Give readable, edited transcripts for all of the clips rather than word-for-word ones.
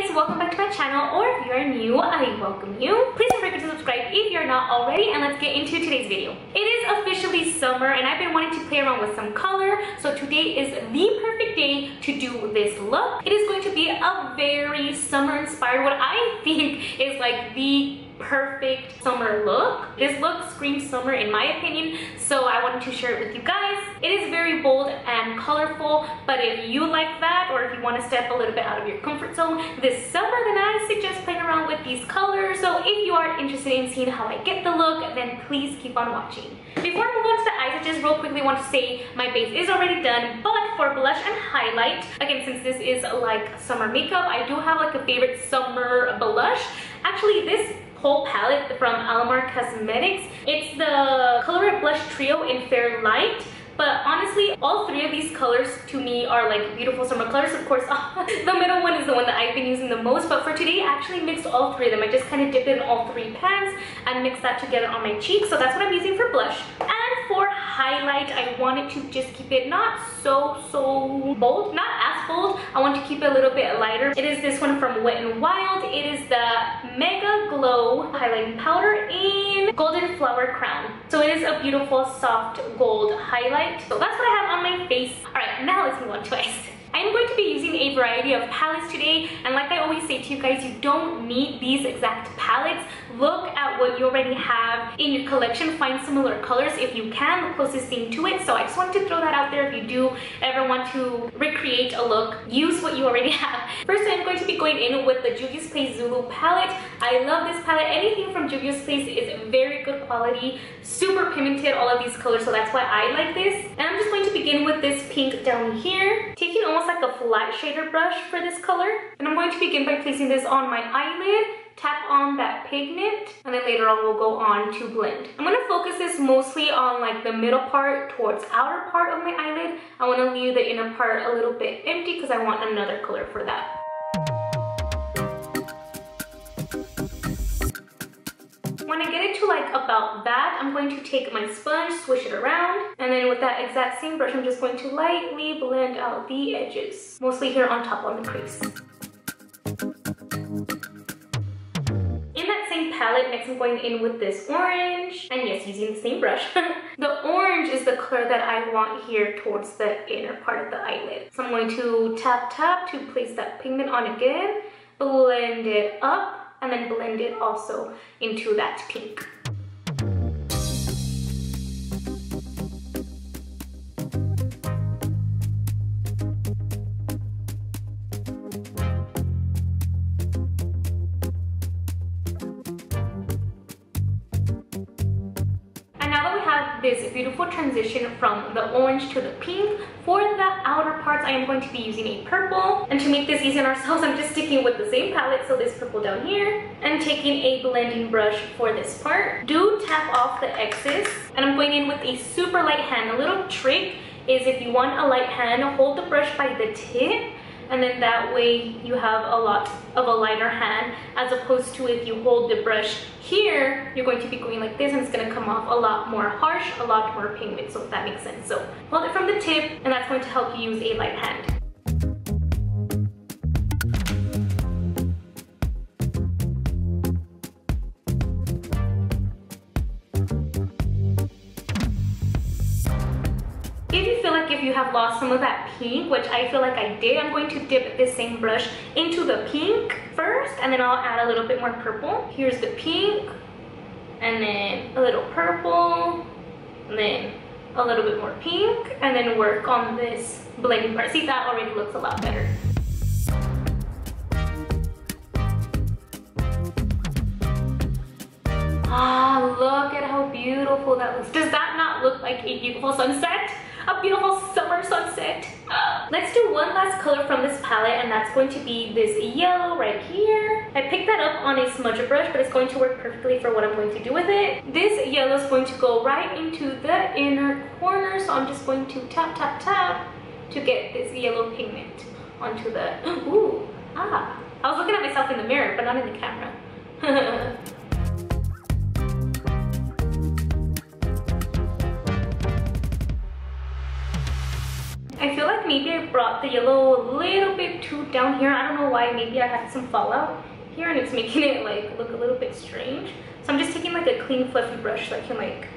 guys, welcome back to my channel, or if you are new, I welcome you. Please don't forget to subscribe if you're not already, and let's get into today's video. It is officially summer and I've been wanting to play around with some color, so today is the perfect day to do this look. It is going to be a very summer inspired, what I think is like the perfect summer look. This look screams summer in my opinion, so I wanted to share it with you guys. It is very bold and colorful, but if you like that, or if you want to step a little bit out of your comfort zone this summer, then I suggest playing around with these colors. So if you are interested in seeing how I get the look, then please keep on watching. Before I move on to the eyes, I just real quickly want to say my base is already done, but for blush and highlight, again, since this is like summer makeup, I do have like a favorite summer blush. Actually, this whole palette from Alamar Cosmetics, it's the Colorette Blush Trio in Fair Light. But honestly, all three of these colors to me are like beautiful summer colors. Of course, the middle one is the one that I've been using the most. But for today, I actually mixed all three of them. I just kind of dipped it in all three pans and mixed that together on my cheeks. So that's what I'm using for blush. And for highlight, I wanted to just keep it not so bold, not as bold. I want to keep it a little bit lighter. It is this one from Wet n Wild. It is the Megaglo highlighting powder in Golden Flower Crown. So it is a beautiful soft gold highlight. So that's what I have on my face. Alright, now let's move on to eyes. I'm going to be using a variety of palettes today, and like I always say to you guys, you don't need these exact palettes. Look at what you already have in your collection. Find similar colors if you can, the closest thing to it. So I just wanted to throw that out there. If you do ever want to recreate a look, use what you already have. First, I'm going to be going in with the Juvias Zulu palette. I love this palette. Anything from Juvias is very good quality, super pigmented, all of these colors, so that's why I like this. And I'm just going to begin with this pink down here, taking almost like a flat shader brush for this color. And I'm going to begin by placing this on my eyelid, tap on that pigment, and then later on we'll go on to blend. I'm going to focus this mostly on like the middle part towards outer part of my eyelid. I want to leave the inner part a little bit empty because I want another color for that. When I get it to like about that, I'm going to take my sponge, swish it around, and then with that exact same brush, I'm just going to lightly blend out the edges, mostly here on top on the crease. In that same palette, next I'm going in with this orange, and yes, using the same brush. The orange is the color that I want here towards the inner part of the eyelid. So I'm going to tap to place that pigment on again, blend it up, and then blend it also into that pink. This beautiful transition from the orange to the pink. For the outer parts, I am going to be using a purple, and to make this easy on ourselves, I'm just sticking with the same palette, so this purple down here, and taking a blending brush for this part. Do tap off the excess, and I'm going in with a super light hand. A little trick is if you want a light hand, hold the brush by the tip, and then that way you have a lot of a lighter hand, as opposed to if you hold the brush here, you're going to be going like this and it's going to come off a lot more harsh, a lot more pigment, so if that makes sense. So hold it from the tip, and that's going to help you use a light hand. If you have lost some of that pink, which I feel like I did, I'm going to dip this same brush into the pink first, and then I'll add a little bit more purple. Here's the pink, and then a little purple, and then a little bit more pink, and then work on this blending part. See, that already looks a lot better. Ah, look at how beautiful that looks. Does that not look like a beautiful sunset? A beautiful summer sunset. Let's do one last color from this palette, and that's going to be this yellow right here. I picked that up on a smudger brush, but it's going to work perfectly for what I'm going to do with it. This yellow is going to go right into the inner corner, so I'm just going to tap to get this yellow pigment onto the, ooh, I was looking at myself in the mirror, but not in the camera. maybe I brought the yellow a little bit too down here. I don't know why. Maybe I had some fallout here and it's making it like look a little bit strange. So I'm just taking like a clean fluffy brush so I can like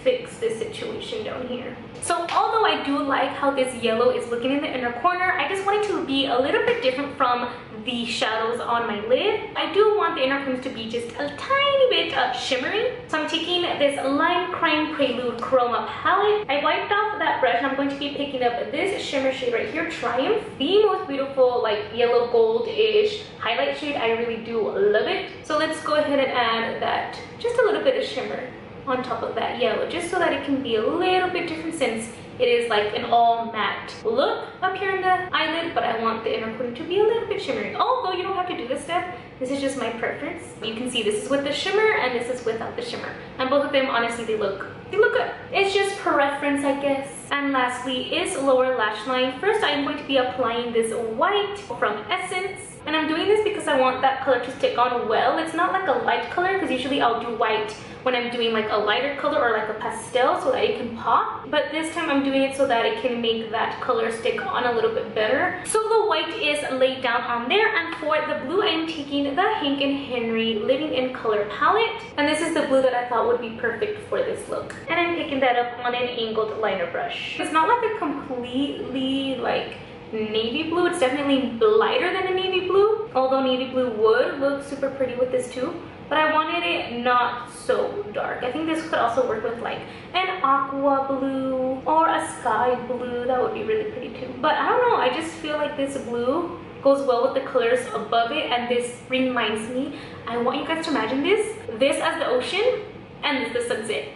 fix this situation down here. So although I do like how this yellow is looking in the inner corner, I just want it to be a little bit different from the shadows on my lid. I do want the inner corners to be just a tiny bit shimmery. So I'm taking this Lime Crime Prelude Chroma palette. I wiped off that brush and I'm going to be picking up this shimmer shade right here, Triumph. The most beautiful like yellow gold-ish highlight shade. I really do love it. So let's go ahead and add that, just a little bit of shimmer on top of that yellow, just so that it can be a little bit different since it is like an all matte look up here in the eyelid, but I want the inner corner to be a little bit shimmery. Although you don't have to do this step, this is just my preference. You can see this is with the shimmer and this is without the shimmer, and both of them honestly they look good. It's just preference, I guess. And lastly is lower lash line. First I'm going to be applying this white from Essence. And I'm doing this because I want that color to stick on well. It's not like a light color because usually I'll do white when I'm doing like a lighter color or like a pastel so that it can pop. But this time I'm doing it so that it can make that color stick on a little bit better. So the white is laid down on there, and for the blue I am taking the Hank & Henry Living in Color palette. And this is the blue that I thought would be perfect for this look. And I'm picking that up on an angled liner brush. It's not like a completely like navy blue. It's definitely lighter than a navy blue, although navy blue would look super pretty with this too, but I wanted it not so dark. I think this could also work with like an aqua blue or a sky blue. That would be really pretty too, but I don't know, I just feel like this blue goes well with the colors above it, and this reminds me, I want you guys to imagine this as the ocean and this the sunset.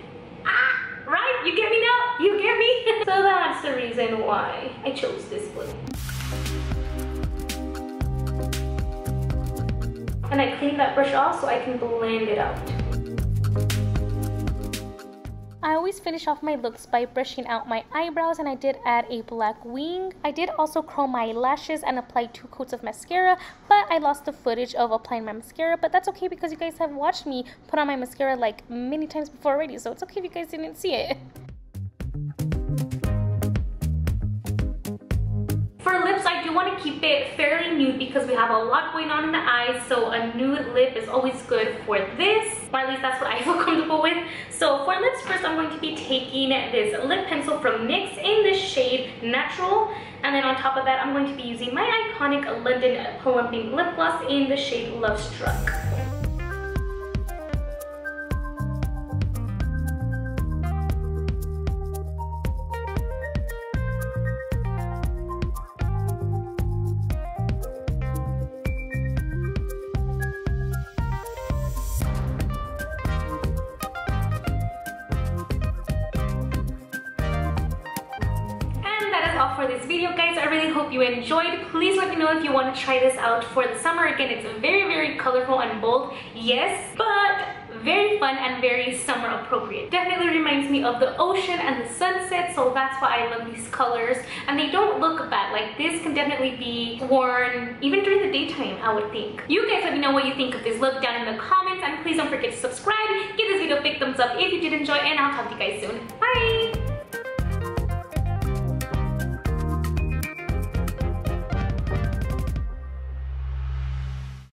Right? You get me now? You get me? So that's the reason why I chose this blue. And I cleaned that brush off so I can blend it out. I always finish off my looks by brushing out my eyebrows, and I did add a black wing. I did also curl my lashes and apply 2 coats of mascara, but I lost the footage of applying my mascara, but that's okay because you guys have watched me put on my mascara like many times before already, so it's okay if you guys didn't see it. For lips, I do want to keep it fairly nude because we have a lot going on in the eyes, so a nude lip is always good for this, or at least that's what I feel comfortable with. So for lips, first I'm going to be taking this lip pencil from NYX in the shade Natural, and then on top of that I'm going to be using my iconic London Plumping lip gloss in the shade Love Struck. For this video, guys, I really hope you enjoyed. Please let me know if you want to try this out for the summer. Again, it's very colorful and bold, yes, but very fun and very summer appropriate. Definitely reminds me of the ocean and the sunset, so that's why I love these colors, and they don't look bad. Like, this can definitely be worn even during the daytime, I would think. You guys let me know what you think of this look down in the comments, and please don't forget to subscribe, give this video a big thumbs up if you did enjoy, and I'll talk to you guys soon. Bye!